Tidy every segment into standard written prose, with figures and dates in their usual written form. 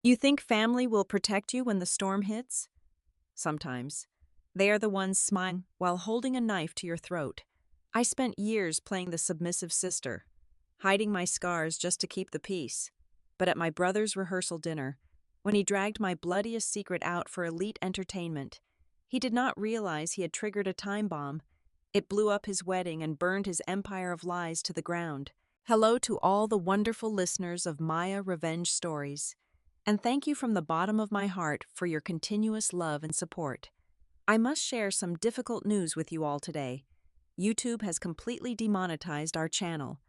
You think family will protect you when the storm hits? Sometimes. They are the ones smiling while holding a knife to your throat. I spent years playing the submissive sister, hiding my scars just to keep the peace. But at my brother's rehearsal dinner, when he dragged my bloodiest secret out for elite entertainment, he did not realize he had triggered a time bomb. It blew up his wedding and burned his empire of lies to the ground. Hello to all the wonderful listeners of Maya Revenge Stories, and thank you from the bottom of my heart for your continuous love and support. I must share some difficult news with you all today. YouTube has completely demonetized our channel,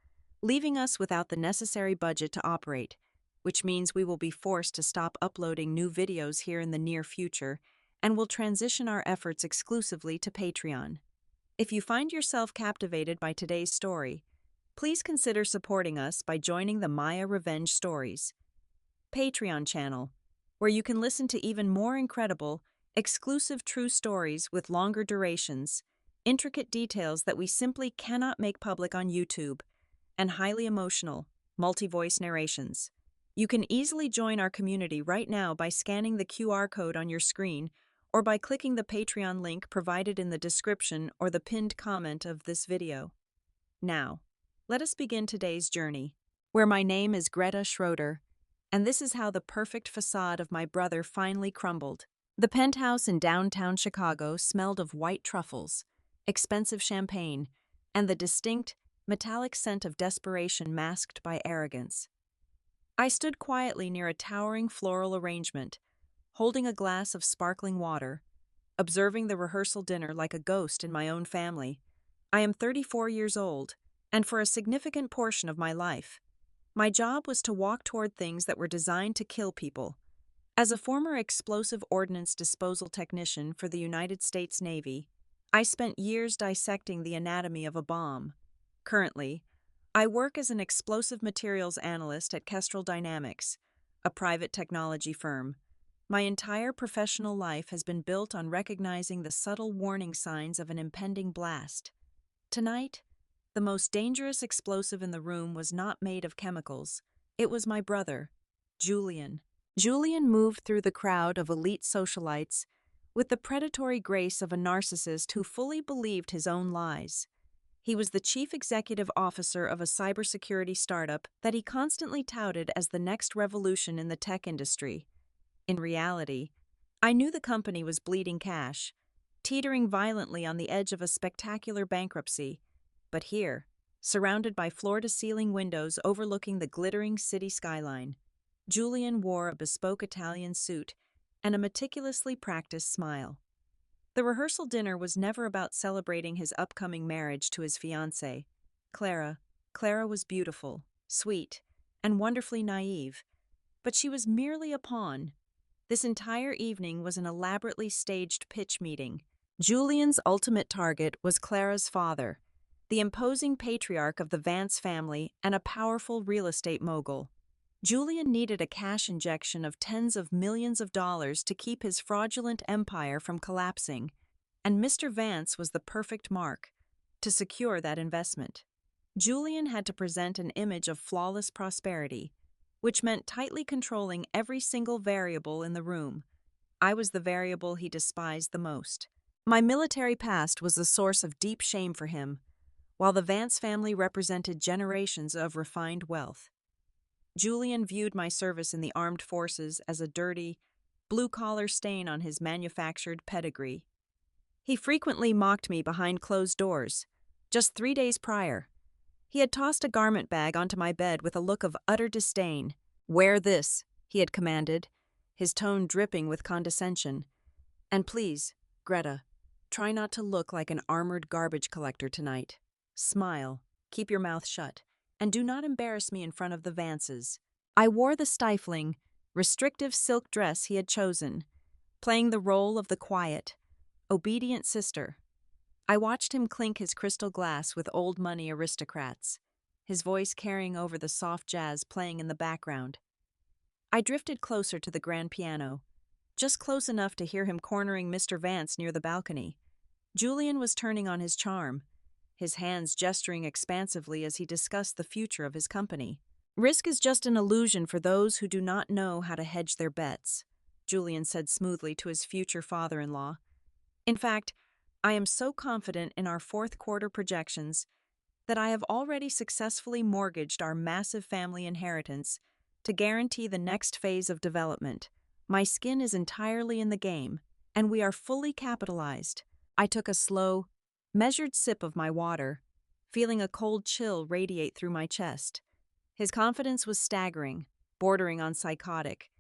leaving us without the necessary budget to operate, which means we will be forced to stop uploading new videos here in the near future and will transition our efforts exclusively to Patreon. If you find yourself captivated by today's story, please consider supporting us by joining the Maya Revenge Stories Patreon channel, where you can listen to even more incredible, exclusive true stories with longer durations, intricate details that we simply cannot make public on YouTube, and highly emotional, multi-voice narrations. You can easily join our community right now by scanning the QR code on your screen or by clicking the Patreon link provided in the description or the pinned comment of this video. Now, let us begin today's journey, where my name is Greta Schroeder, and this is how the perfect facade of my brother finally crumbled. The penthouse in downtown Chicago smelled of white truffles, expensive champagne, and the distinct, metallic scent of desperation masked by arrogance. I stood quietly near a towering floral arrangement, holding a glass of sparkling water, observing the rehearsal dinner like a ghost in my own family. I am 34 years old, and for a significant portion of my life, my job was to walk toward things that were designed to kill people. As a former explosive ordnance disposal technician for the United States Navy, I spent years dissecting the anatomy of a bomb. Currently, I work as an explosive materials analyst at Kestrel Dynamics, a private technology firm. My entire professional life has been built on recognizing the subtle warning signs of an impending blast. Tonight, the most dangerous explosive in the room was not made of chemicals. It was my brother, Julian. Julian moved through the crowd of elite socialites with the predatory grace of a narcissist who fully believed his own lies. He was the chief executive officer of a cybersecurity startup that he constantly touted as the next revolution in the tech industry. In reality, I knew the company was bleeding cash, teetering violently on the edge of a spectacular bankruptcy. But here, surrounded by floor-to-ceiling windows overlooking the glittering city skyline, Julian wore a bespoke Italian suit and a meticulously practiced smile. The rehearsal dinner was never about celebrating his upcoming marriage to his fiancée, Clara. Clara was beautiful, sweet, and wonderfully naive, but she was merely a pawn. This entire evening was an elaborately staged pitch meeting. Julian's ultimate target was Clara's father, the imposing patriarch of the Vance family and a powerful real estate mogul. Julian needed a cash injection of tens of millions of dollars to keep his fraudulent empire from collapsing, and Mr. Vance was the perfect mark to secure that investment. Julian had to present an image of flawless prosperity, which meant tightly controlling every single variable in the room. I was the variable he despised the most. My military past was the source of deep shame for him, while the Vance family represented generations of refined wealth. Julian viewed my service in the armed forces as a dirty, blue-collar stain on his manufactured pedigree. He frequently mocked me behind closed doors. Just 3 days prior, he had tossed a garment bag onto my bed with a look of utter disdain. "Wear this," he had commanded, his tone dripping with condescension. "And please, Greta, try not to look like an armored garbage collector tonight. Smile, keep your mouth shut, and do not embarrass me in front of the Vances." I wore the stifling, restrictive silk dress he had chosen, playing the role of the quiet, obedient sister. I watched him clink his crystal glass with old money aristocrats, his voice carrying over the soft jazz playing in the background. I drifted closer to the grand piano, just close enough to hear him cornering Mr. Vance near the balcony. Julian was turning on his charm, his hands gesturing expansively as he discussed the future of his company. Risk is just an illusion for those who do not know how to hedge their bets, Julian said smoothly to his future father-in-law. In fact, I am so confident in our fourth quarter projections that I have already successfully mortgaged our massive family inheritance to guarantee the next phase of development. My skin is entirely in the game, and we are fully capitalized. I took a slow, measured sip of my water, feeling a cold chill radiate through my chest. His confidence was staggering, bordering on psychotic.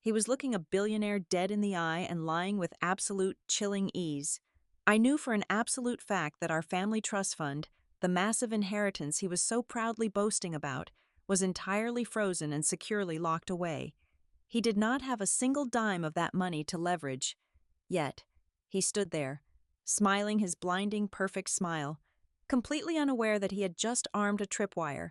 He was looking a billionaire dead in the eye and lying with absolute chilling ease. I knew for an absolute fact that our family trust fund, the massive inheritance he was so proudly boasting about, was entirely frozen and securely locked away. He did not have a single dime of that money to leverage. Yet, he stood there, smiling his blinding, perfect smile, completely unaware that he had just armed a tripwire,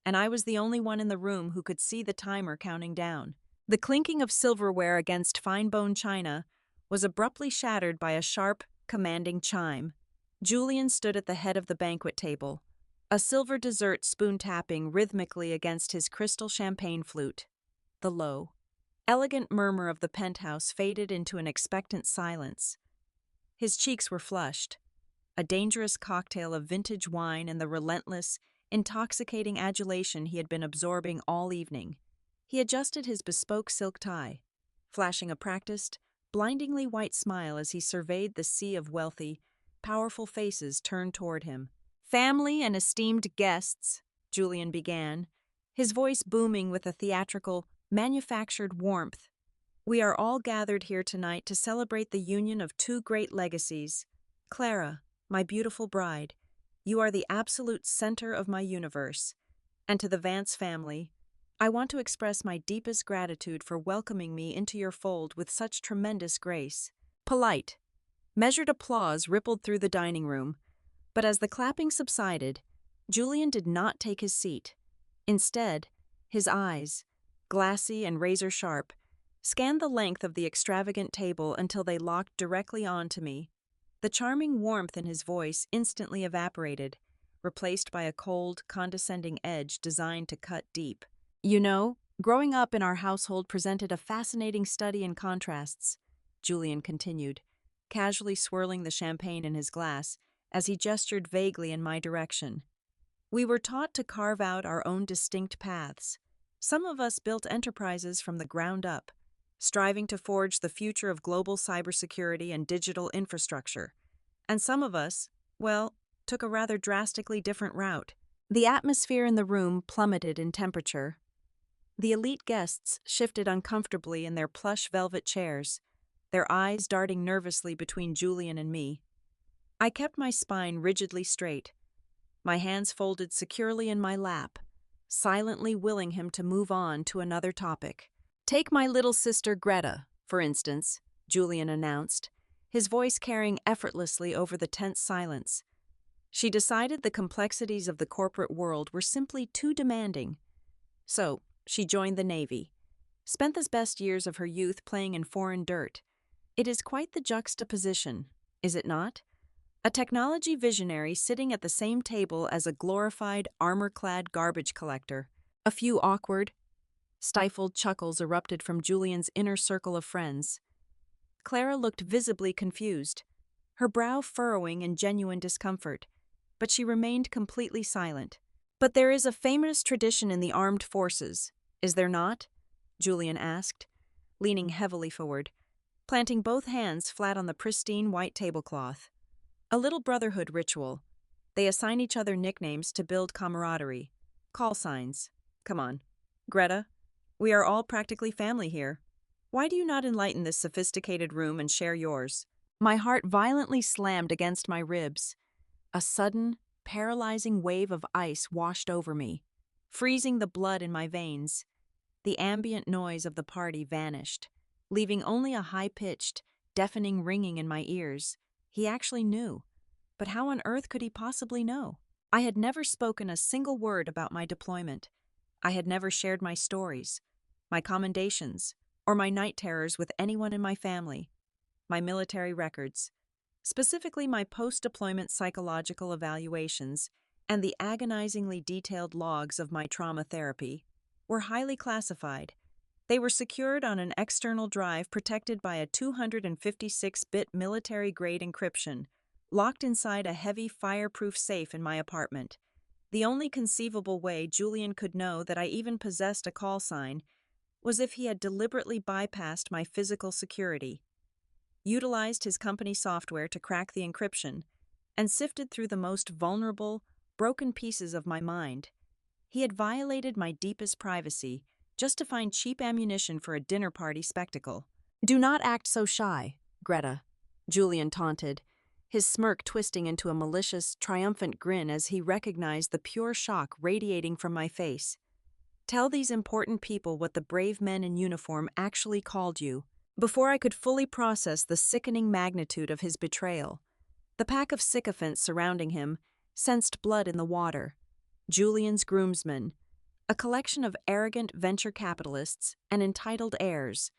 and I was the only one in the room who could see the timer counting down. The clinking of silverware against fine-bone china was abruptly shattered by a sharp, commanding chime. Julian stood at the head of the banquet table, a silver dessert spoon tapping rhythmically against his crystal champagne flute. The low, elegant murmur of the penthouse faded into an expectant silence. His cheeks were flushed, a dangerous cocktail of vintage wine and the relentless, intoxicating adulation he had been absorbing all evening. He adjusted his bespoke silk tie, flashing a practiced, blindingly white smile as he surveyed the sea of wealthy, powerful faces turned toward him. "Family and esteemed guests," Julian began, his voice booming with a theatrical, manufactured warmth. "We are all gathered here tonight to celebrate the union of two great legacies. Clara, my beautiful bride, you are the absolute center of my universe. And to the Vance family, I want to express my deepest gratitude for welcoming me into your fold with such tremendous grace." Polite, measured applause rippled through the dining room, but as the clapping subsided, Julian did not take his seat. Instead, his eyes, glassy and razor-sharp, scanned the length of the extravagant table until they locked directly onto me. The charming warmth in his voice instantly evaporated, replaced by a cold, condescending edge designed to cut deep. "You know, growing up in our household presented a fascinating study in contrasts," Julian continued, casually swirling the champagne in his glass as he gestured vaguely in my direction. "We were taught to carve out our own distinct paths. Some of us built enterprises from the ground up, striving to forge the future of global cybersecurity and digital infrastructure. And some of us, well, took a rather drastically different route." The atmosphere in the room plummeted in temperature. The elite guests shifted uncomfortably in their plush velvet chairs, their eyes darting nervously between Julian and me. I kept my spine rigidly straight, my hands folded securely in my lap, silently willing him to move on to another topic. "Take my little sister Greta, for instance," Julian announced, his voice carrying effortlessly over the tense silence. "She decided the complexities of the corporate world were simply too demanding. So, she joined the Navy, spent the best years of her youth playing in foreign dirt. It is quite the juxtaposition, is it not? A technology visionary sitting at the same table as a glorified, armor-clad garbage collector." A few awkward, stifled chuckles erupted from Julian's inner circle of friends. Clara looked visibly confused, her brow furrowing in genuine discomfort, but she remained completely silent. "But there is a famous tradition in the armed forces, is there not?" Julian asked, leaning heavily forward, planting both hands flat on the pristine white tablecloth. "A little brotherhood ritual. They assign each other nicknames to build camaraderie. Call signs. Come on, Greta, we are all practically family here. Why do you not enlighten this sophisticated room and share yours?" My heart violently slammed against my ribs. A sudden, paralyzing wave of ice washed over me, freezing the blood in my veins. The ambient noise of the party vanished, leaving only a high-pitched, deafening ringing in my ears. He actually knew. But how on earth could he possibly know? I had never spoken a single word about my deployment. I had never shared my stories, my commendations, or my night terrors with anyone in my family. My military records, specifically my post-deployment psychological evaluations and the agonizingly detailed logs of my trauma therapy, were highly classified. They were secured on an external drive protected by a 256-bit military-grade encryption, locked inside a heavy fireproof safe in my apartment. The only conceivable way Julian could know that I even possessed a call sign was if he had deliberately bypassed my physical security, utilized his company software to crack the encryption, and sifted through the most vulnerable, broken pieces of my mind. He had violated my deepest privacy just to find cheap ammunition for a dinner party spectacle. "Do not act so shy, Greta," Julian taunted, his smirk twisting into a malicious, triumphant grin as he recognized the pure shock radiating from my face. "Tell these important people what the brave men in uniform actually called you." Before I could fully process the sickening magnitude of his betrayal, the pack of sycophants surrounding him sensed blood in the water. Julian's groomsmen, a collection of arrogant venture capitalists and entitled heirs,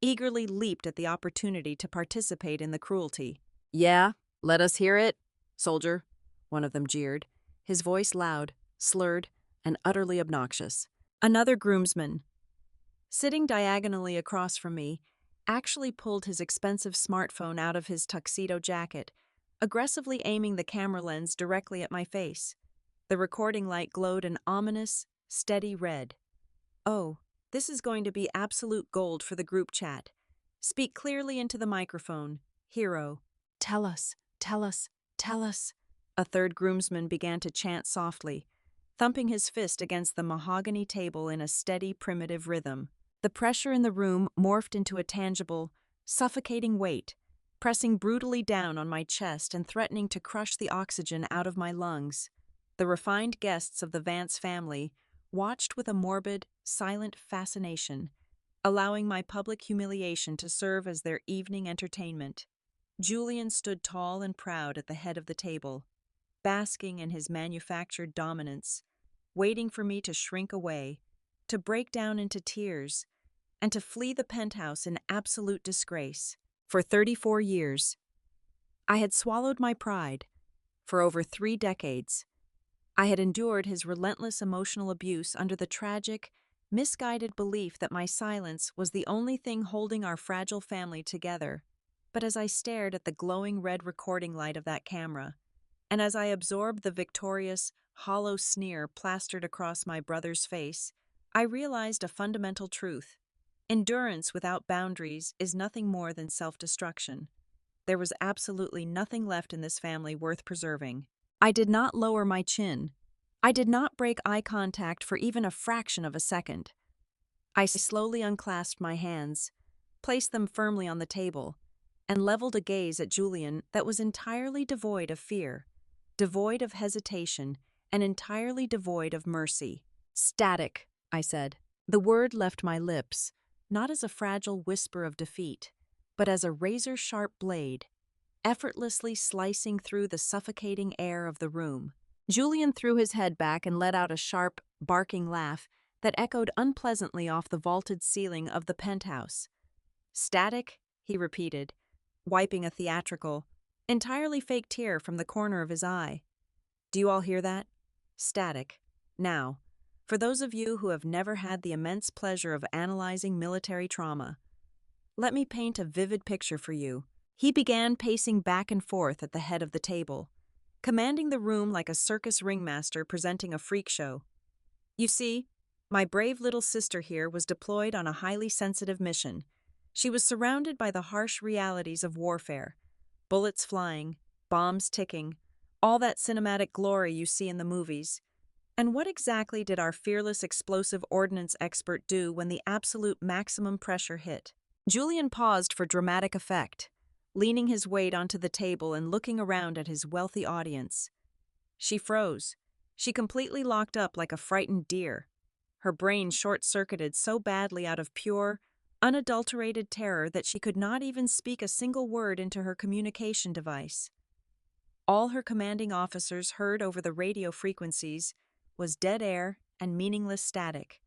eagerly leaped at the opportunity to participate in the cruelty. "Yeah, let us hear it, soldier," one of them jeered, his voice loud, slurred, and utterly obnoxious. Another groomsman, sitting diagonally across from me, actually pulled his expensive smartphone out of his tuxedo jacket, aggressively aiming the camera lens directly at my face. The recording light glowed an ominous, steady red. "Oh, this is going to be absolute gold for the group chat. Speak clearly into the microphone, hero." "Tell us, tell us, tell us," a third groomsman began to chant softly, thumping his fist against the mahogany table in a steady, primitive rhythm. The pressure in the room morphed into a tangible, suffocating weight, pressing brutally down on my chest and threatening to crush the oxygen out of my lungs. The refined guests of the Vance family watched with a morbid, silent fascination, allowing my public humiliation to serve as their evening entertainment. Julian stood tall and proud at the head of the table, basking in his manufactured dominance, waiting for me to shrink away, to break down into tears, and to flee the penthouse in absolute disgrace. For 34 years, I had swallowed my pride. For over 3 decades, I had endured his relentless emotional abuse under the tragic, misguided belief that my silence was the only thing holding our fragile family together. But as I stared at the glowing red recording light of that camera, and as I absorbed the victorious, hollow sneer plastered across my brother's face, I realized a fundamental truth. Endurance without boundaries is nothing more than self-destruction. There was absolutely nothing left in this family worth preserving. I did not lower my chin. I did not break eye contact for even a fraction of a second. I slowly unclasped my hands, placed them firmly on the table, and leveled a gaze at Julian that was entirely devoid of fear, devoid of hesitation, and entirely devoid of mercy. "Static," I said. The word left my lips, not as a fragile whisper of defeat, but as a razor-sharp blade, effortlessly slicing through the suffocating air of the room. Julian threw his head back and let out a sharp, barking laugh that echoed unpleasantly off the vaulted ceiling of the penthouse. "Static?" he repeated, wiping a theatrical, entirely fake tear from the corner of his eye. "Do you all hear that? Static. Now, for those of you who have never had the immense pleasure of analyzing military trauma, let me paint a vivid picture for you." He began pacing back and forth at the head of the table, commanding the room like a circus ringmaster presenting a freak show. "You see, my brave little sister here was deployed on a highly sensitive mission. She was surrounded by the harsh realities of warfare, bullets flying, bombs ticking, all that cinematic glory you see in the movies. And what exactly did our fearless explosive ordnance expert do when the absolute maximum pressure hit?" Julian paused for dramatic effect, leaning his weight onto the table and looking around at his wealthy audience. She froze. She completely locked up like a frightened deer, her brain short-circuited so badly out of pure, unadulterated terror that she could not even speak a single word into her communication device. All her commanding officers heard over the radio frequencies was dead air and meaningless static.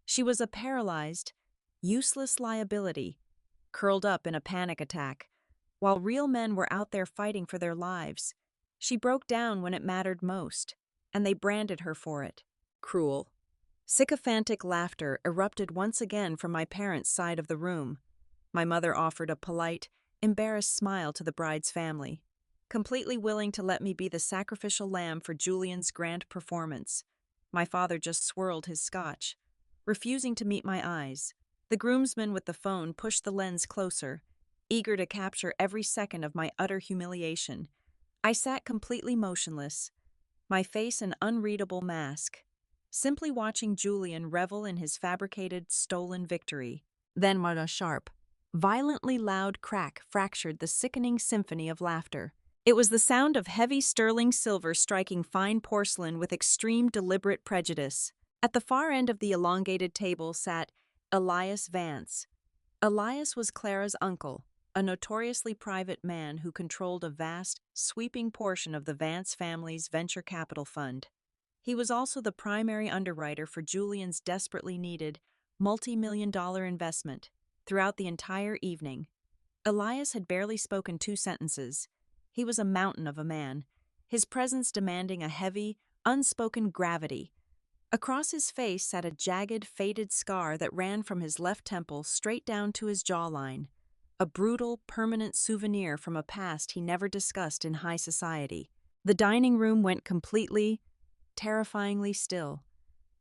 She was a paralyzed, useless liability, curled up in a panic attack, while real men were out there fighting for their lives. She broke down when it mattered most, and they branded her for it. Cruel. Sycophantic laughter erupted once again from my parents' side of the room. My mother offered a polite, embarrassed smile to the bride's family, completely willing to let me be the sacrificial lamb for Julian's grand performance. My father just swirled his scotch, refusing to meet my eyes. The groomsman with the phone pushed the lens closer, eager to capture every second of my utter humiliation. I sat completely motionless, my face an unreadable mask, simply watching Julian revel in his fabricated, stolen victory. Then, with a sharp, violently loud crack fractured the sickening symphony of laughter. It was the sound of heavy sterling silver striking fine porcelain with extreme deliberate prejudice. At the far end of the elongated table sat Elias Vance. Elias was Clara's uncle, a notoriously private man who controlled a vast, sweeping portion of the Vance family's venture capital fund. He was also the primary underwriter for Julian's desperately needed, multi-million-dollar investment. Throughout the entire evening, Elias had barely spoken 2 sentences. He was a mountain of a man, his presence demanding a heavy, unspoken gravity. Across his face sat a jagged, faded scar that ran from his left temple straight down to his jawline, a brutal, permanent souvenir from a past he never discussed in high society. The dining room went completely, terrifyingly still.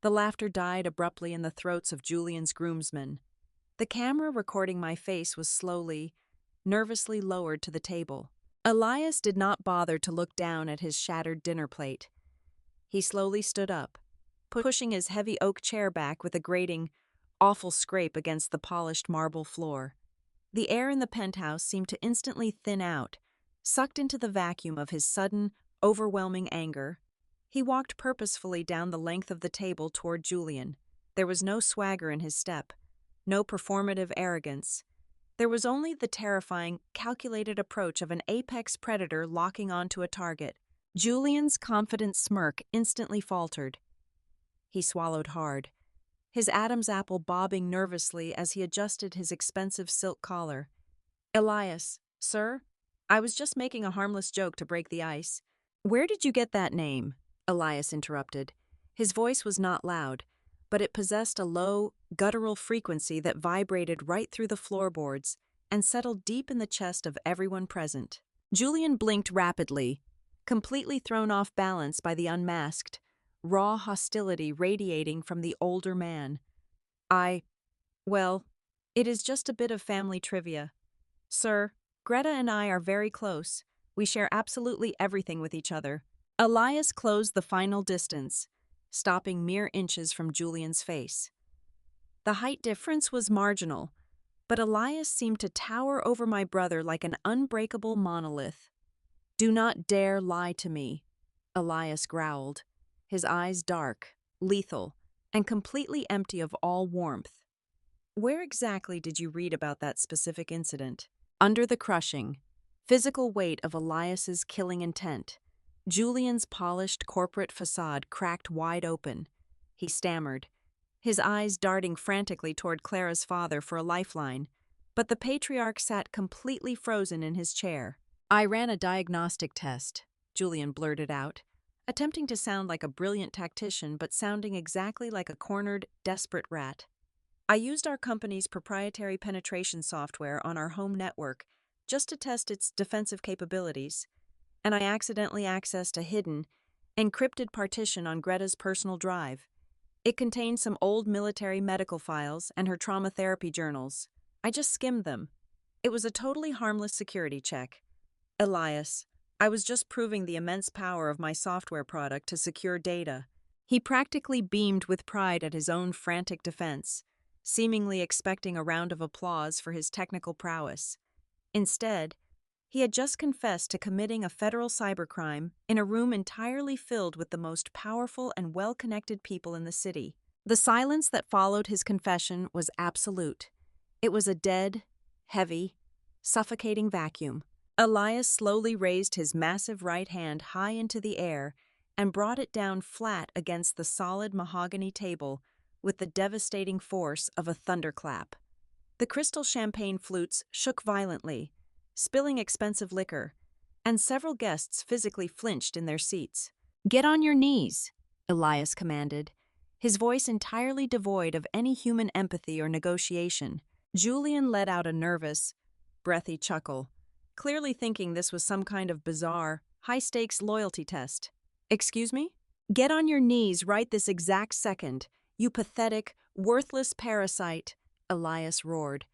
The laughter died abruptly in the throats of Julian's groomsmen. The camera recording my face was slowly, nervously lowered to the table. Elias did not bother to look down at his shattered dinner plate. He slowly stood up, pushing his heavy oak chair back with a grating, awful scrape against the polished marble floor. The air in the penthouse seemed to instantly thin out, sucked into the vacuum of his sudden, overwhelming anger. He walked purposefully down the length of the table toward Julian. There was no swagger in his step, no performative arrogance. There was only the terrifying, calculated approach of an apex predator locking onto a target. Julian's confident smirk instantly faltered. He swallowed hard, his Adam's apple bobbing nervously as he adjusted his expensive silk collar. "Elias, sir? I was just making a harmless joke to break the ice." "Where did you get that name?" Elias interrupted. His voice was not loud, but it possessed a low, guttural frequency that vibrated right through the floorboards and settled deep in the chest of everyone present. Julian blinked rapidly, completely thrown off balance by the unmasked, raw hostility radiating from the older man. Well, it is just a bit of family trivia. Sir, Greta and I are very close. We share absolutely everything with each other." Elias closed the final distance, stopping mere inches from Julian's face. The height difference was marginal, but Elias seemed to tower over my brother like an unbreakable monolith. "Do not dare lie to me," Elias growled, his eyes dark, lethal, and completely empty of all warmth. "Where exactly did you read about that specific incident?" Under the crushing, physical weight of Elias's killing intent, Julian's polished corporate facade cracked wide open. He stammered, his eyes darting frantically toward Clara's father for a lifeline, but the patriarch sat completely frozen in his chair. "I ran a diagnostic test," Julian blurted out, attempting to sound like a brilliant tactician but sounding exactly like a cornered, desperate rat. "I used our company's proprietary penetration software on our home network just to test its defensive capabilities, and I accidentally accessed a hidden, encrypted partition on Greta's personal drive. It contained some old military medical files and her trauma therapy journals. I just skimmed them. It was a totally harmless security check. Elias, I was just proving the immense power of my software product to secure data." He practically beamed with pride at his own frantic defense, seemingly expecting a round of applause for his technical prowess. Instead, he had just confessed to committing a federal cybercrime in a room entirely filled with the most powerful and well-connected people in the city. The silence that followed his confession was absolute. It was a dead, heavy, suffocating vacuum. Elias slowly raised his massive right hand high into the air and brought it down flat against the solid mahogany table with the devastating force of a thunderclap. The crystal champagne flutes shook violently, spilling expensive liquor, and several guests physically flinched in their seats. "Get on your knees," Elias commanded, his voice entirely devoid of any human empathy or negotiation. Julian let out a nervous, breathy chuckle, clearly thinking this was some kind of bizarre, high-stakes loyalty test. "Excuse me? Get on your knees right this exact second, you pathetic, worthless parasite," Elias roared,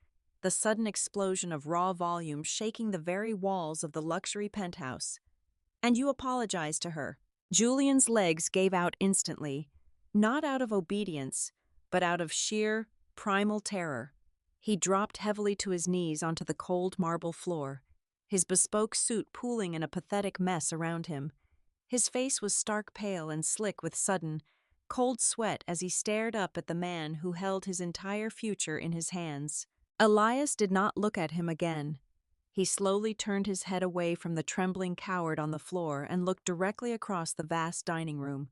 the sudden explosion of raw volume shaking the very walls of the luxury penthouse. "And you apologize to her." Julian's legs gave out instantly, not out of obedience, but out of sheer, primal terror. He dropped heavily to his knees onto the cold marble floor, his bespoke suit pooling in a pathetic mess around him. His face was stark pale and slick with sudden, cold sweat as he stared up at the man who held his entire future in his hands. Elias did not look at him again. He slowly turned his head away from the trembling coward on the floor and looked directly across the vast dining room,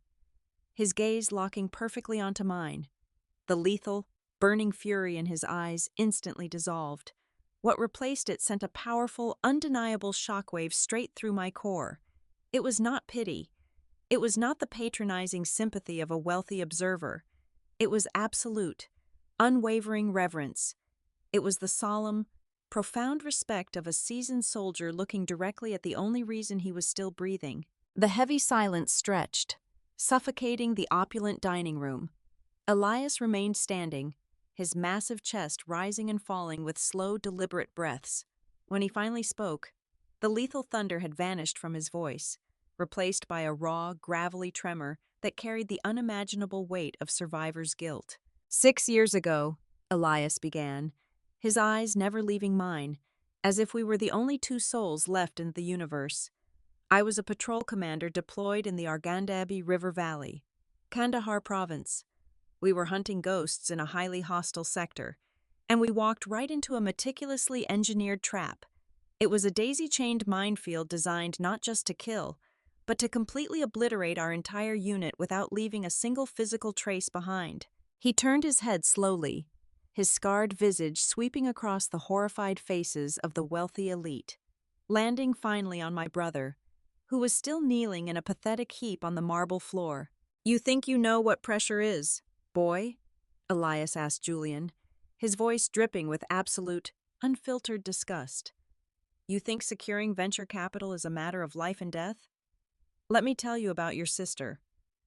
his gaze locking perfectly onto mine. The lethal, burning fury in his eyes instantly dissolved. What replaced it sent a powerful, undeniable shockwave straight through my core. It was not pity. It was not the patronizing sympathy of a wealthy observer. It was absolute, unwavering reverence. It was the solemn, profound respect of a seasoned soldier looking directly at the only reason he was still breathing. The heavy silence stretched, suffocating the opulent dining room. Elias remained standing, his massive chest rising and falling with slow, deliberate breaths. When he finally spoke, the lethal thunder had vanished from his voice, replaced by a raw, gravelly tremor that carried the unimaginable weight of survivor's guilt. "6 years ago," Elias began, his eyes never leaving mine, as if we were the only two souls left in the universe. "I was a patrol commander deployed in the Argandabi River Valley, Kandahar province. We were hunting ghosts in a highly hostile sector, and we walked right into a meticulously engineered trap. It was a daisy-chained minefield designed not just to kill, but to completely obliterate our entire unit without leaving a single physical trace behind." He turned his head slowly, his scarred visage sweeping across the horrified faces of the wealthy elite, landing finally on my brother, who was still kneeling in a pathetic heap on the marble floor. "You think you know what pressure is, boy?" Elias asked Julian, his voice dripping with absolute, unfiltered disgust. "You think securing venture capital is a matter of life and death? Let me tell you about your sister.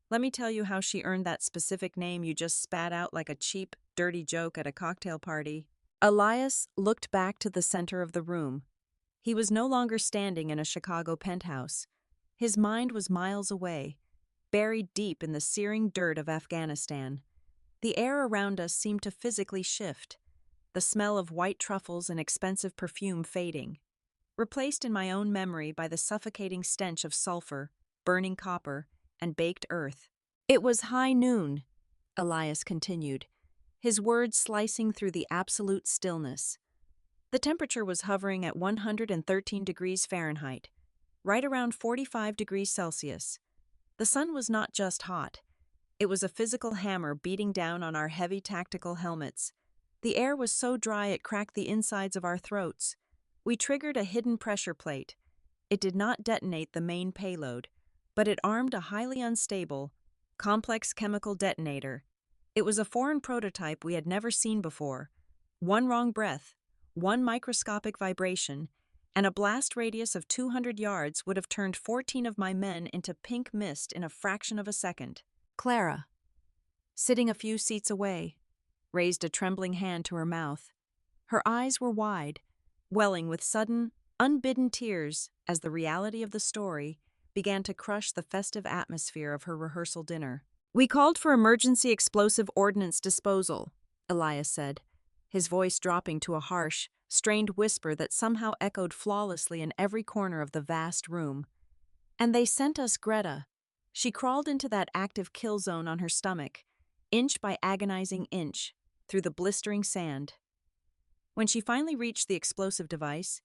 Let me tell you how she earned that specific name you just spat out like a cheap, dirty joke at a cocktail party." Elias looked back to the center of the room. He was no longer standing in a Chicago penthouse. His mind was miles away, buried deep in the searing dirt of Afghanistan. The air around us seemed to physically shift, the smell of white truffles and expensive perfume fading, replaced in my own memory by the suffocating stench of sulfur, burning copper, and baked earth. "It was high noon," Elias continued, his words slicing through the absolute stillness. The temperature was hovering at 113 degrees Fahrenheit, right around 45 degrees Celsius. The sun was not just hot. It was a physical hammer beating down on our heavy tactical helmets. The air was so dry it cracked the insides of our throats. We triggered a hidden pressure plate. It did not detonate the main payload, but it armed a highly unstable, complex chemical detonator. It was a foreign prototype we had never seen before. One wrong breath, one microscopic vibration, and a blast radius of 200 yards would have turned 14 of my men into pink mist in a fraction of a second. Clara, sitting a few seats away, raised a trembling hand to her mouth. Her eyes were wide, welling with sudden, unbidden tears as the reality of the story began to crush the festive atmosphere of her rehearsal dinner. "We called for emergency explosive ordnance disposal," Elias said, his voice dropping to a harsh, strained whisper that somehow echoed flawlessly in every corner of the vast room. "And they sent us Greta. She crawled into that active kill zone on her stomach, inch by agonizing inch, through the blistering sand. When she finally reached the explosive device,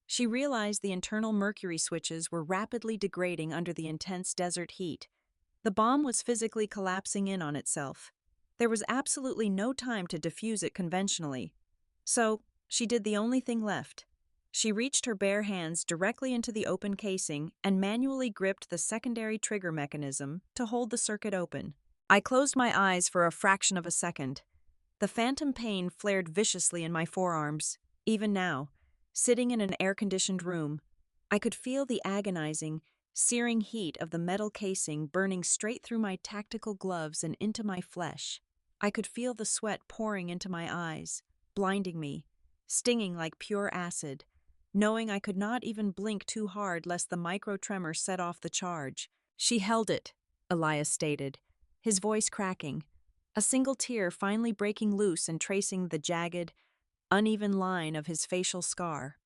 she realized the internal mercury switches were rapidly degrading under the intense desert heat. The bomb was physically collapsing in on itself. There was absolutely no time to defuse it conventionally. So, she did the only thing left. She reached her bare hands directly into the open casing and manually gripped the secondary trigger mechanism to hold the circuit open. I closed my eyes for a fraction of a second. The phantom pain flared viciously in my forearms. Even now, sitting in an air-conditioned room, I could feel the agonizing, searing heat of the metal casing burning straight through my tactical gloves and into my flesh. I could feel the sweat pouring into my eyes, blinding me, stinging like pure acid, knowing I could not even blink too hard lest the micro-tremor set off the charge. "She held it," Elias stated, his voice cracking, a single tear finally breaking loose and tracing the jagged, uneven line of his facial scar.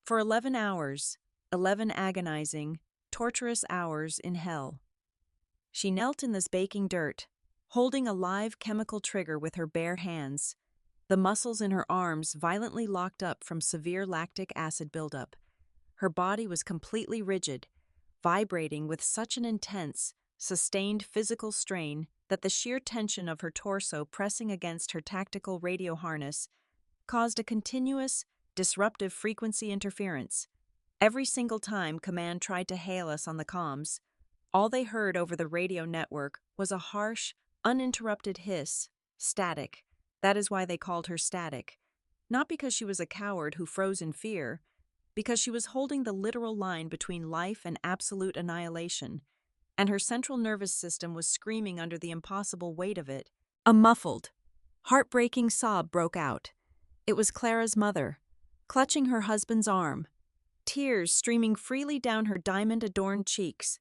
"For 11 hours, 11 agonizing, torturous hours in hell." She knelt in this baking dirt, holding a live chemical trigger with her bare hands, the muscles in her arms violently locked up from severe lactic acid buildup. Her body was completely rigid, vibrating with such an intense, sustained physical strain that the sheer tension of her torso pressing against her tactical radio harness caused a continuous, disruptive frequency interference. Every single time Command tried to hail us on the comms, all they heard over the radio network was a harsh, uninterrupted hiss, static. That is why they called her Static. Not because she was a coward who froze in fear, because she was holding the literal line between life and absolute annihilation, and her central nervous system was screaming under the impossible weight of it. A muffled, heartbreaking sob broke out. It was Clara's mother, clutching her husband's arm, tears streaming freely down her diamond-adorned cheeks.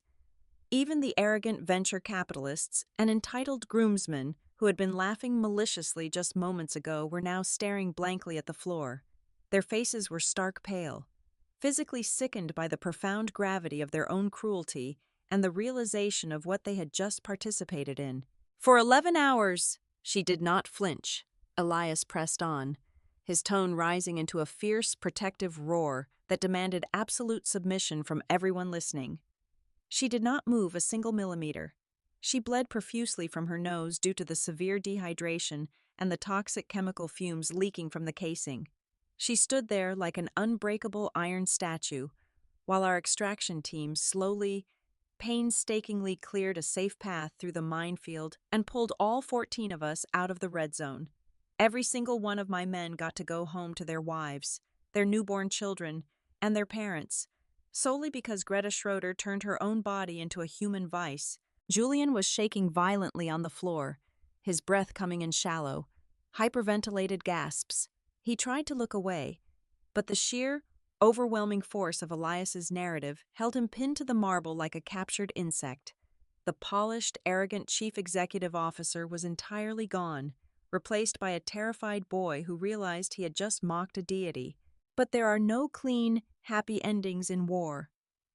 Even the arrogant venture capitalists and entitled groomsmen who had been laughing maliciously just moments ago were now staring blankly at the floor. Their faces were stark pale, physically sickened by the profound gravity of their own cruelty and the realization of what they had just participated in. "For 11 hours!" She did not flinch. Elias pressed on, his tone rising into a fierce, protective roar that demanded absolute submission from everyone listening. She did not move a single millimeter. She bled profusely from her nose due to the severe dehydration and the toxic chemical fumes leaking from the casing. She stood there like an unbreakable iron statue, while our extraction team slowly, painstakingly cleared a safe path through the minefield and pulled all 14 of us out of the red zone. Every single one of my men got to go home to their wives, their newborn children, and their parents, solely because Greta Schroeder turned her own body into a human vice. Julian was shaking violently on the floor, his breath coming in shallow, hyperventilated gasps. He tried to look away, but the sheer, overwhelming force of Elias's narrative held him pinned to the marble like a captured insect. The polished, arrogant chief executive officer was entirely gone, replaced by a terrified boy who realized he had just mocked a deity. "But there are no clean, happy endings in war,"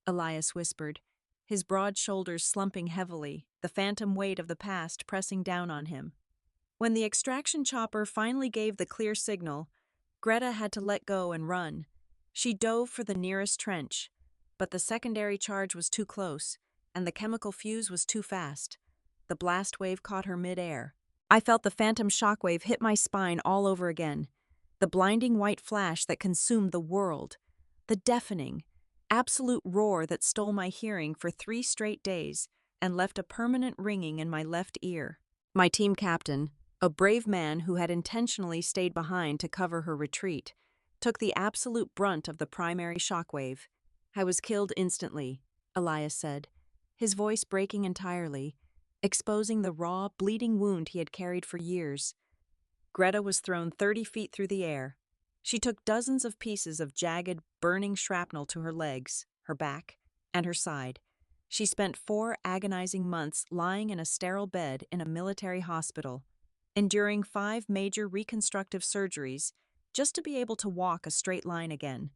Elias whispered, his broad shoulders slumping heavily, the phantom weight of the past pressing down on him. When the extraction chopper finally gave the clear signal, Greta had to let go and run. She dove for the nearest trench, but the secondary charge was too close, and the chemical fuse was too fast. The blast wave caught her mid-air. I felt the phantom shockwave hit my spine all over again. The blinding white flash that consumed the world. The deafening, absolute roar that stole my hearing for 3 straight days and left a permanent ringing in my left ear. My team captain, a brave man who had intentionally stayed behind to cover her retreat, took the absolute brunt of the primary shockwave. "I was killed instantly," Elias said, his voice breaking entirely, exposing the raw, bleeding wound he had carried for years. Greta was thrown 30 feet through the air. She took dozens of pieces of jagged, burning shrapnel to her legs, her back, and her side. She spent 4 agonizing months lying in a sterile bed in a military hospital, enduring 5 major reconstructive surgeries just to be able to walk a straight line again.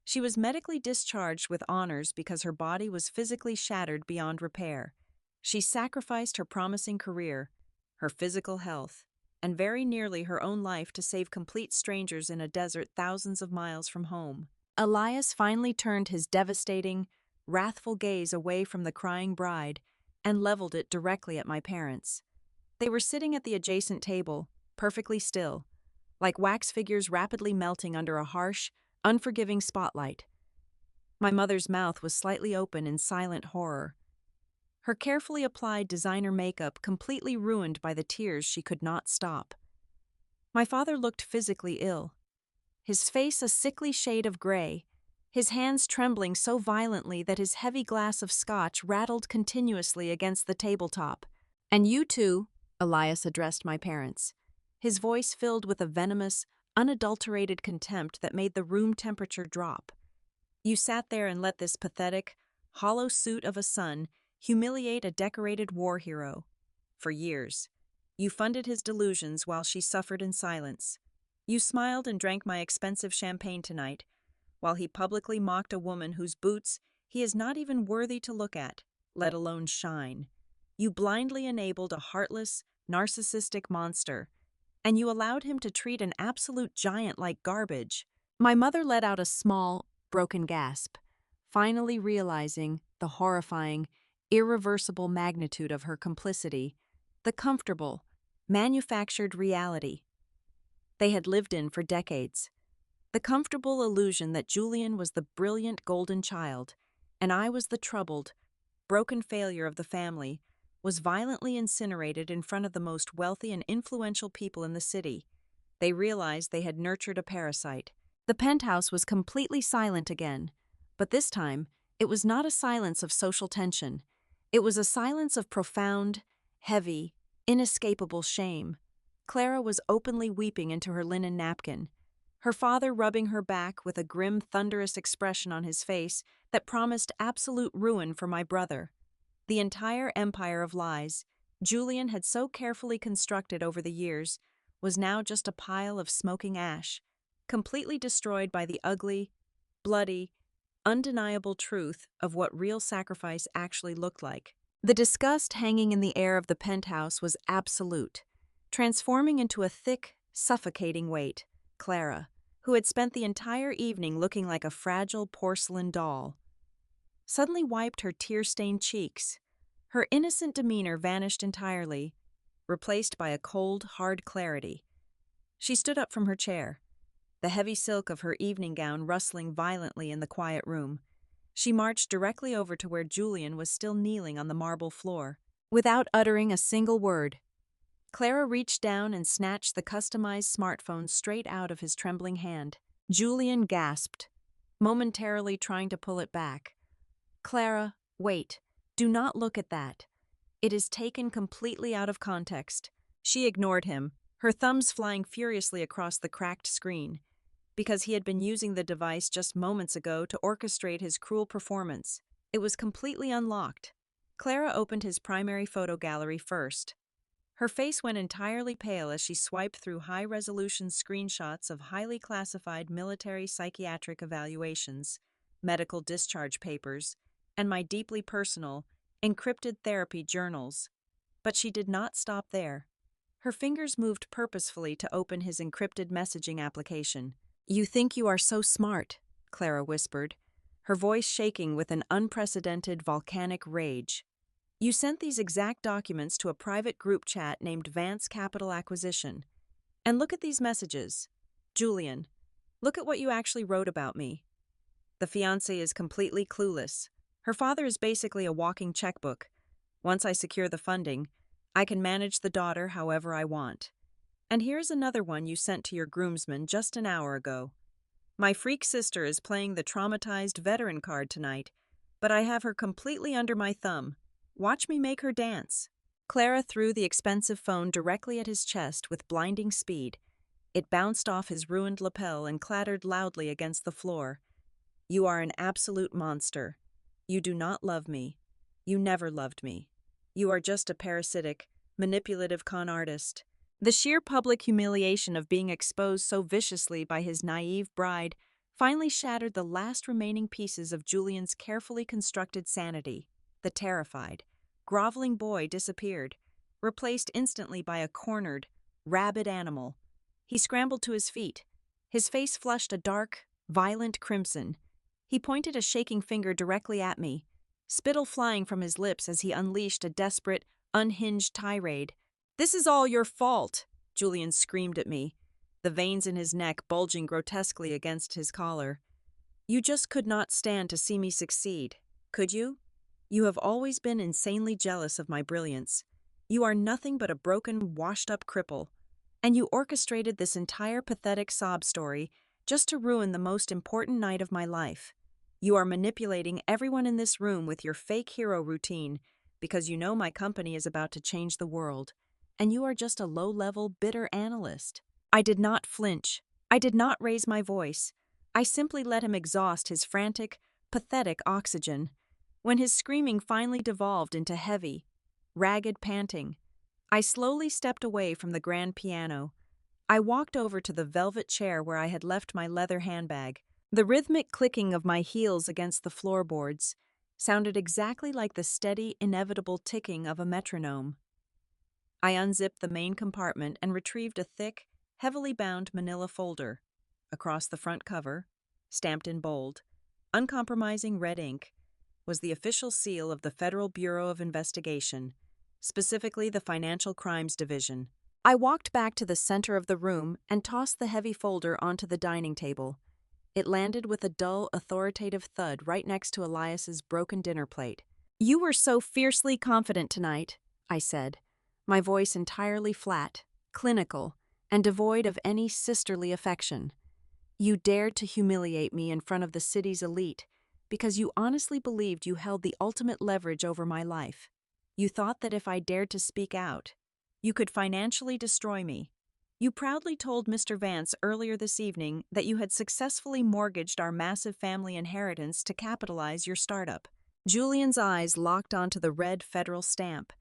She was medically discharged with honors because her body was physically shattered beyond repair. She sacrificed her promising career, her physical health, and very nearly her own life to save complete strangers in a desert thousands of miles from home. Elias finally turned his devastating, wrathful gaze away from the crying bride and leveled it directly at my parents. They were sitting at the adjacent table, perfectly still, like wax figures rapidly melting under a harsh, unforgiving spotlight. My mother's mouth was slightly open in silent horror. her carefully applied designer makeup completely ruined by the tears she could not stop. My father looked physically ill, his face a sickly shade of gray, his hands trembling so violently that his heavy glass of scotch rattled continuously against the tabletop. "And you too," Elias addressed my parents, his voice filled with a venomous, unadulterated contempt that made the room temperature drop. "You sat there and let this pathetic, hollow suit of a son humiliate a decorated war hero. For years, you funded his delusions while she suffered in silence. You smiled and drank my expensive champagne tonight, while he publicly mocked a woman whose boots he is not even worthy to look at, let alone shine. You blindly enabled a heartless, narcissistic monster, and you allowed him to treat an absolute giant like garbage." My mother let out a small, broken gasp, finally realizing the horrifying, irreversible magnitude of her complicity, the comfortable, manufactured reality they had lived in for decades. The comfortable illusion that Julian was the brilliant golden child, and I was the troubled, broken failure of the family, was violently incinerated in front of the most wealthy and influential people in the city. They realized they had nurtured a parasite. The penthouse was completely silent again, but this time, it was not a silence of social tension. It was a silence of profound, heavy, inescapable shame. Clara was openly weeping into her linen napkin, her father rubbing her back with a grim, thunderous expression on his face that promised absolute ruin for my brother. The entire empire of lies Julian had so carefully constructed over the years was now just a pile of smoking ash, completely destroyed by the ugly, bloody, undeniable truth of what real sacrifice actually looked like. The disgust hanging in the air of the penthouse was absolute, transforming into a thick, suffocating weight. Clara, who had spent the entire evening looking like a fragile porcelain doll, suddenly wiped her tear-stained cheeks. Her innocent demeanor vanished entirely, replaced by a cold, hard clarity. She stood up from her chair, the heavy silk of her evening gown rustling violently in the quiet room. She marched directly over to where Julian was still kneeling on the marble floor. Without uttering a single word, Clara reached down and snatched the customized smartphone straight out of his trembling hand. Julian gasped, momentarily trying to pull it back. "Clara, wait. Do not look at that. It is taken completely out of context." She ignored him, her thumbs flying furiously across the cracked screen, because he had been using the device just moments ago to orchestrate his cruel performance. It was completely unlocked. Clara opened his primary photo gallery first. Her face went entirely pale as she swiped through high-resolution screenshots of highly classified military psychiatric evaluations, medical discharge papers, and my deeply personal, encrypted therapy journals. But she did not stop there. Her fingers moved purposefully to open his encrypted messaging application. "You think you are so smart," Clara whispered, her voice shaking with an unprecedented volcanic rage. "You sent these exact documents to a private group chat named Vance Capital Acquisition. And look at these messages. Julian, look at what you actually wrote about me." The fiancée is completely clueless. Her father is basically a walking checkbook. Once I secure the funding, I can manage the daughter however I want. And here's another one you sent to your groomsmen just an hour ago. "My freak sister is playing the traumatized veteran card tonight, but I have her completely under my thumb. Watch me make her dance." Clara threw the expensive phone directly at his chest with blinding speed. It bounced off his ruined lapel and clattered loudly against the floor. "You are an absolute monster. You do not love me. You never loved me. You are just a parasitic, manipulative con artist." The sheer public humiliation of being exposed so viciously by his naive bride finally shattered the last remaining pieces of Julian's carefully constructed sanity. The terrified, groveling boy disappeared, replaced instantly by a cornered, rabid animal. He scrambled to his feet, his face flushed a dark, violent crimson. He pointed a shaking finger directly at me, spittle flying from his lips as he unleashed a desperate, unhinged tirade. "This is all your fault," Julian screamed at me, the veins in his neck bulging grotesquely against his collar. "You just could not stand to see me succeed, could you? You have always been insanely jealous of my brilliance. You are nothing but a broken, washed-up cripple. And you orchestrated this entire pathetic sob story just to ruin the most important night of my life. You are manipulating everyone in this room with your fake hero routine because you know my company is about to change the world. And you are just a low-level, bitter analyst. I did not flinch. I did not raise my voice. I simply let him exhaust his frantic, pathetic oxygen. When his screaming finally devolved into heavy, ragged panting, I slowly stepped away from the grand piano. I walked over to the velvet chair where I had left my leather handbag. The rhythmic clicking of my heels against the floorboards sounded exactly like the steady, inevitable ticking of a metronome. I unzipped the main compartment and retrieved a thick, heavily bound manila folder. Across the front cover, stamped in bold, uncompromising red ink, was the official seal of the Federal Bureau of Investigation, specifically the Financial Crimes Division. I walked back to the center of the room and tossed the heavy folder onto the dining table. It landed with a dull, authoritative thud right next to Elias's broken dinner plate. "You were so fiercely confident tonight," I said, my voice entirely flat, clinical, and devoid of any sisterly affection. "You dared to humiliate me in front of the city's elite because you honestly believed you held the ultimate leverage over my life. You thought that if I dared to speak out, you could financially destroy me. You proudly told Mr. Vance earlier this evening that you had successfully mortgaged our massive family inheritance to capitalize your startup." Julian's eyes locked onto the red federal stamp,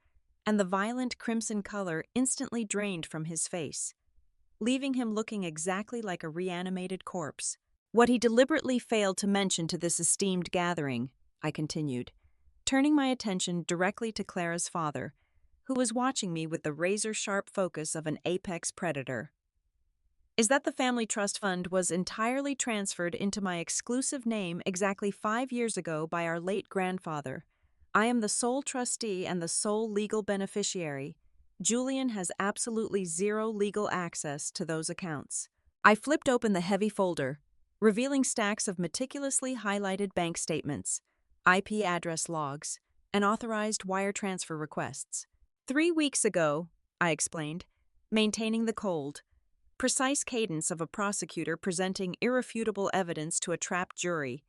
and the violent crimson color instantly drained from his face, leaving him looking exactly like a reanimated corpse. "What he deliberately failed to mention to this esteemed gathering," I continued, turning my attention directly to Clara's father, who was watching me with the razor-sharp focus of an apex predator, "is that the family trust fund was entirely transferred into my exclusive name exactly 5 years ago by our late grandfather. I am the sole trustee and the sole legal beneficiary. Julian has absolutely zero legal access to those accounts." I flipped open the heavy folder, revealing stacks of meticulously highlighted bank statements, IP address logs, and authorized wire transfer requests. 3 weeks ago," I explained, maintaining the cold, precise cadence of a prosecutor presenting irrefutable evidence to a trapped jury,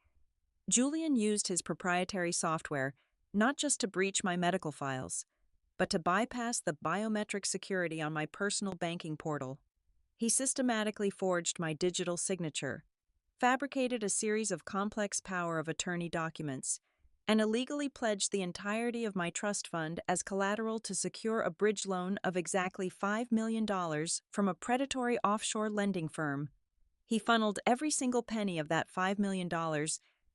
"Julian used his proprietary software not just to breach my medical files, but to bypass the biometric security on my personal banking portal. He systematically forged my digital signature, fabricated a series of complex power of attorney documents, and illegally pledged the entirety of my trust fund as collateral to secure a bridge loan of exactly $5 million from a predatory offshore lending firm. He funneled every single penny of that $5 million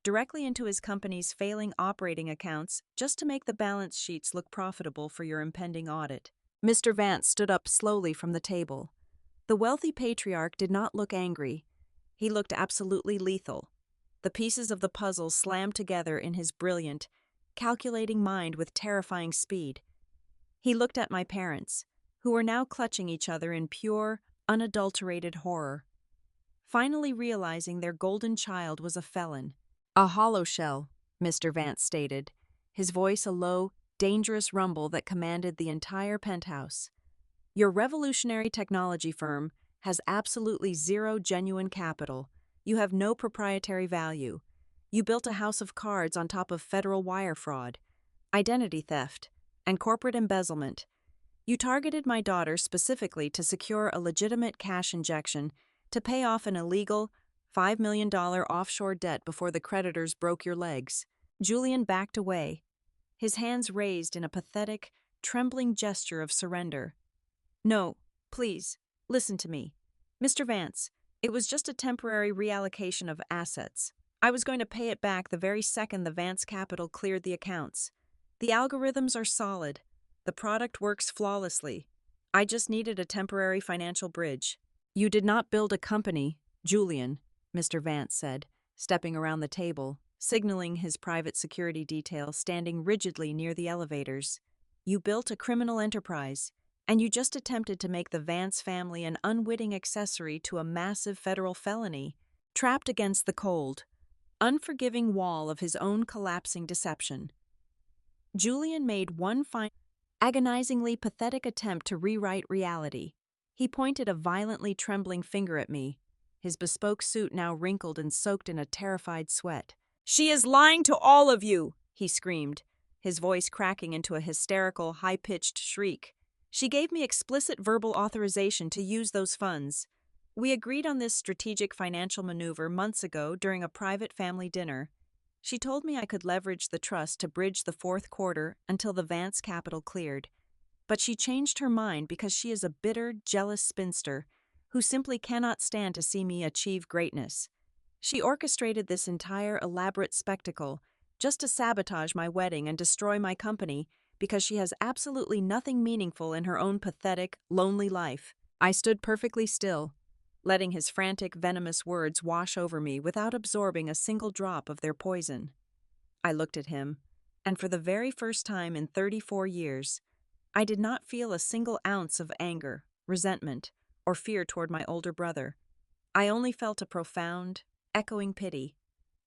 directly into his company's failing operating accounts just to make the balance sheets look profitable for your impending audit." Mr. Vance stood up slowly from the table. The wealthy patriarch did not look angry. He looked absolutely lethal. The pieces of the puzzle slammed together in his brilliant, calculating mind with terrifying speed. He looked at my parents, who were now clutching each other in pure, unadulterated horror, finally realizing their golden child was a felon. "A hollow shell," Mr. Vance stated, his voice a low, dangerous rumble that commanded the entire penthouse. "Your revolutionary technology firm has absolutely zero genuine capital. You have no proprietary value. You built a house of cards on top of federal wire fraud, identity theft, and corporate embezzlement. You targeted my daughter specifically to secure a legitimate cash injection to pay off an illegal $5 million offshore debt before the creditors broke your legs." Julian backed away, his hands raised in a pathetic, trembling gesture of surrender. "No, please, listen to me. Mr. Vance, it was just a temporary reallocation of assets. I was going to pay it back the very second the Vance Capital cleared the accounts. The algorithms are solid. The product works flawlessly. I just needed a temporary financial bridge." "You did not build a company, Julian," Mr. Vance said, stepping around the table, signaling his private security detail standing rigidly near the elevators. "You built a criminal enterprise, and you just attempted to make the Vance family an unwitting accessory to a massive federal felony, trapped against the cold, unforgiving wall of his own collapsing deception. Julian made one agonizingly pathetic attempt to rewrite reality. He pointed a violently trembling finger at me, his bespoke suit now wrinkled and soaked in a terrified sweat. "She is lying to all of you!" he screamed, his voice cracking into a hysterical, high-pitched shriek. "She gave me explicit verbal authorization to use those funds. We agreed on this strategic financial maneuver months ago during a private family dinner. She told me I could leverage the trust to bridge the fourth quarter until the Vance capital cleared. But she changed her mind because she is a bitter, jealous spinster who simply cannot stand to see me achieve greatness. She orchestrated this entire elaborate spectacle just to sabotage my wedding and destroy my company because she has absolutely nothing meaningful in her own pathetic, lonely life." I stood perfectly still, letting his frantic, venomous words wash over me without absorbing a single drop of their poison. I looked at him, and for the very first time in 34 years, I did not feel a single ounce of anger, resentment, or fear toward my older brother. I only felt a profound, echoing pity.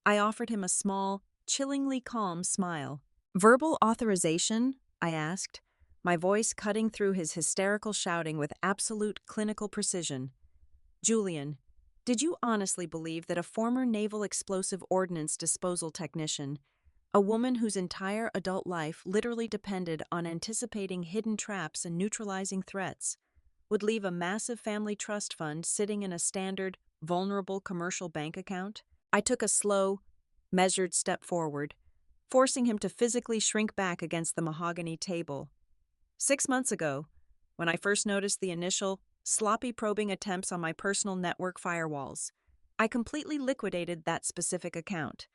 I offered him a small, chillingly calm smile. "Verbal authorization?" I asked, my voice cutting through his hysterical shouting with absolute clinical precision. "Julian, did you honestly believe that a former naval explosive ordnance disposal technician, a woman whose entire adult life literally depended on anticipating hidden traps and neutralizing threats, would leave a massive family trust fund sitting in a standard, vulnerable commercial bank account?" I took a slow, measured step forward, forcing him to physically shrink back against the mahogany table. 6 months ago, when I first noticed the initial, sloppy probing attempts on my personal network firewalls, I completely liquidated that specific account.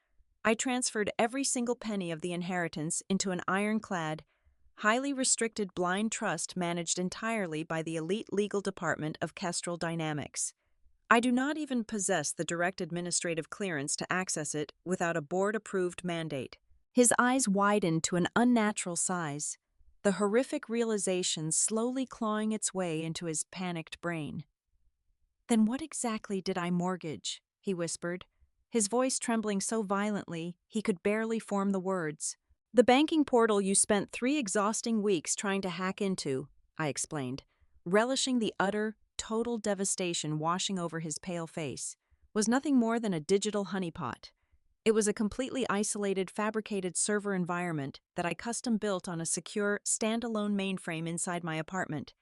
I transferred every single penny of the inheritance into an ironclad, highly restricted blind trust managed entirely by the elite legal department of Kestrel Dynamics. I do not even possess the direct administrative clearance to access it without a board-approved mandate. His eyes widened to an unnatural size, the horrific realization slowly clawing its way into his panicked brain. "Then what exactly did I mortgage?" he whispered, his voice trembling so violently he could barely form the words. "The banking portal you spent 3 exhausting weeks trying to hack into," I explained, relishing the utter, total devastation washing over his pale face, "was nothing more than a digital honeypot. It was a completely isolated, fabricated server environment that I custom-built on a secure, standalone mainframe inside my apartment.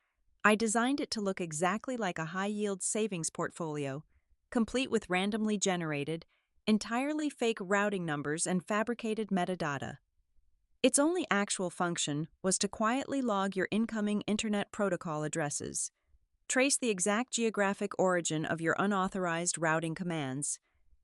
I designed it to look exactly like a high-yield savings portfolio, complete with randomly generated, entirely fake routing numbers and fabricated metadata. Its only actual function was to quietly log your incoming Internet Protocol addresses, trace the exact geographic origin of your unauthorized routing commands,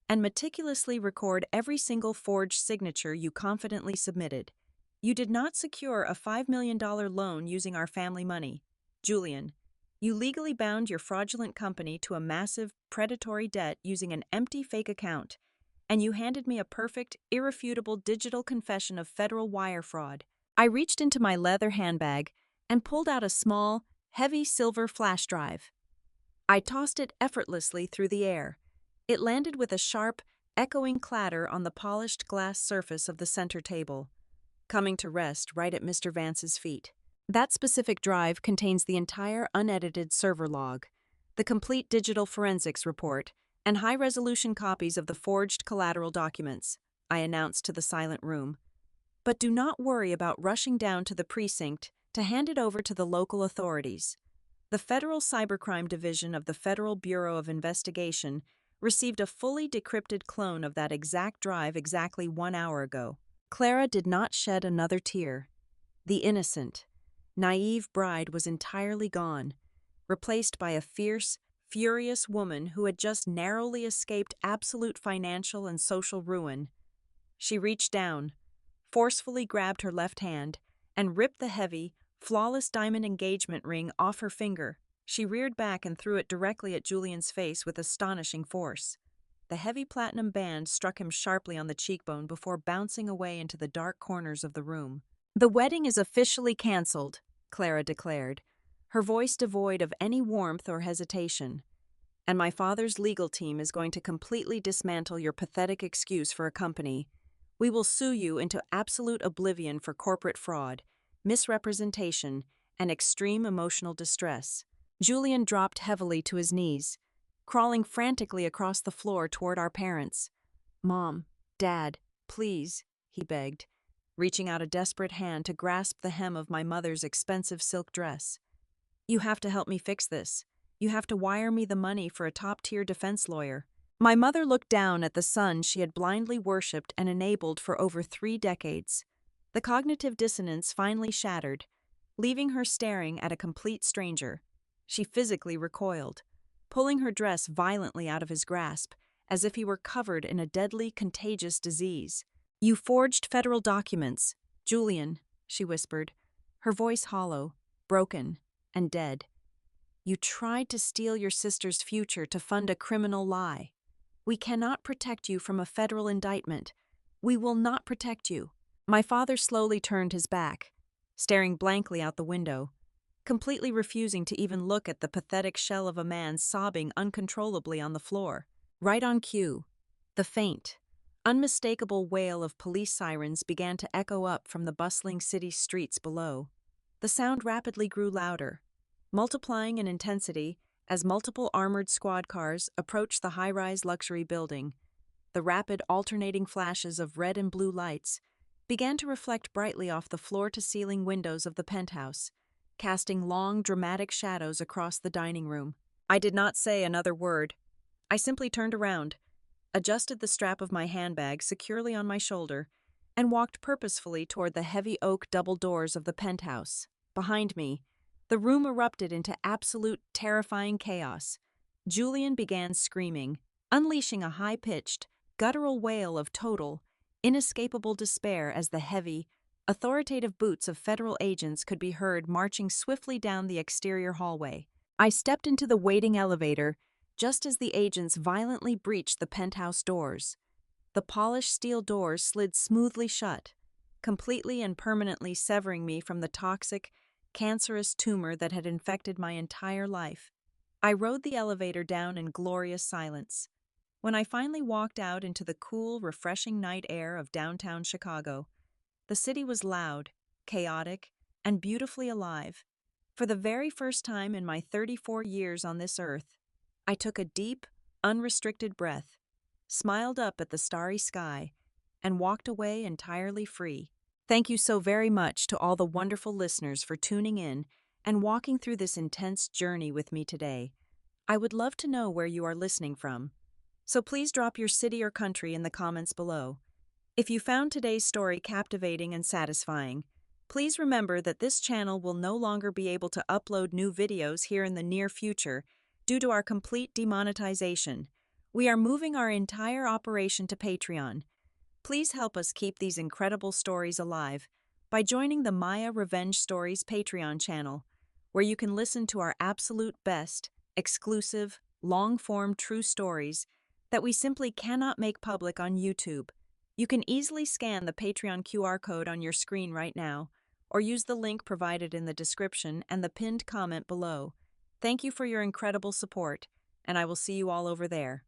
and meticulously record every single forged signature you confidently submitted. You did not secure a $5 million loan using our family money. Julian, you legally bound your fraudulent company to a massive, predatory debt using an empty fake account, and you handed me a perfect, irrefutable digital confession of federal wire fraud." I reached into my leather handbag and pulled out a small, heavy silver flash drive. I tossed it effortlessly through the air. It landed with a sharp, echoing clatter on the polished glass surface of the center table, coming to rest right at Mr. Vance's feet. That specific drive contains the entire unedited server log, the complete digital forensics report, and high-resolution copies of the forged collateral documents, I announced to the silent room. "But do not worry about rushing down to the precinct to hand it over to the local authorities. The Federal Cybercrime Division of the Federal Bureau of Investigation received a fully decrypted clone of that exact drive exactly 1 hour ago." Clara did not shed another tear. The innocent, naive bride was entirely gone, replaced by a fierce, furious woman who had just narrowly escaped absolute financial and social ruin. She reached down, forcefully grabbed her left hand, and ripped the heavy, flawless diamond engagement ring off her finger. She reared back and threw it directly at Julian's face with astonishing force. The heavy platinum band struck him sharply on the cheekbone before bouncing away into the dark corners of the room. "The wedding is officially canceled," Clara declared, her voice devoid of any warmth or hesitation. "And my father's legal team is going to completely dismantle your pathetic excuse for a company. We will sue you into absolute oblivion for corporate fraud, misrepresentation, and extreme emotional distress." Julian dropped heavily to his knees, crawling frantically across the floor toward our parents. "Mom, Dad, please," he begged, reaching out a desperate hand to grasp the hem of my mother's expensive silk dress. "You have to help me fix this. You have to wire me the money for a top-tier defense lawyer." My mother looked down at the son she had blindly worshipped and enabled for over 3 decades. The cognitive dissonance finally shattered, leaving her staring at a complete stranger. She physically recoiled, pulling her dress violently out of his grasp, as if he were covered in a deadly, contagious disease. "You forged federal documents, Julian," she whispered, her voice hollow, broken, and dead. "You tried to steal your sister's future to fund a criminal lie. We cannot protect you from a federal indictment. We will not protect you." My father slowly turned his back, staring blankly out the window, completely refusing to even look at the pathetic shell of a man sobbing uncontrollably on the floor. Right on cue, the faint, unmistakable wail of police sirens began to echo up from the bustling city streets below. The sound rapidly grew louder, multiplying in intensity as multiple armored squad cars approached the high-rise luxury building. The rapid alternating flashes of red and blue lights began to reflect brightly off the floor-to-ceiling windows of the penthouse, casting long, dramatic shadows across the dining room. I did not say another word. I simply turned around, adjusted the strap of my handbag securely on my shoulder, and walked purposefully toward the heavy oak double doors of the penthouse. Behind me, the room erupted into absolute, terrifying chaos. Julian began screaming, unleashing a high-pitched, guttural wail of total, inescapable despair as the heavy, authoritative boots of federal agents could be heard marching swiftly down the exterior hallway. I stepped into the waiting elevator just as the agents violently breached the penthouse doors. The polished steel doors slid smoothly shut, completely and permanently severing me from the toxic, cancerous tumor that had infected my entire life. I rode the elevator down in glorious silence. When I finally walked out into the cool, refreshing night air of downtown Chicago, the city was loud, chaotic, and beautifully alive. For the very first time in my 34 years on this earth, I took a deep, unrestricted breath, smiled up at the starry sky, and walked away entirely free. Thank you so very much to all the wonderful listeners for tuning in and walking through this intense journey with me today. I would love to know where you are listening from, so please drop your city or country in the comments below. If you found today's story captivating and satisfying, please remember that this channel will no longer be able to upload new videos here in the near future due to our complete demonetization. We are moving our entire operation to Patreon. Please help us keep these incredible stories alive by joining the Maya Revenge Stories Patreon channel, where you can listen to our absolute best, exclusive, long-form true stories that we simply cannot make public on YouTube. You can easily scan the Patreon QR code on your screen right now, or use the link provided in the description and the pinned comment below. Thank you for your incredible support, and I will see you all over there.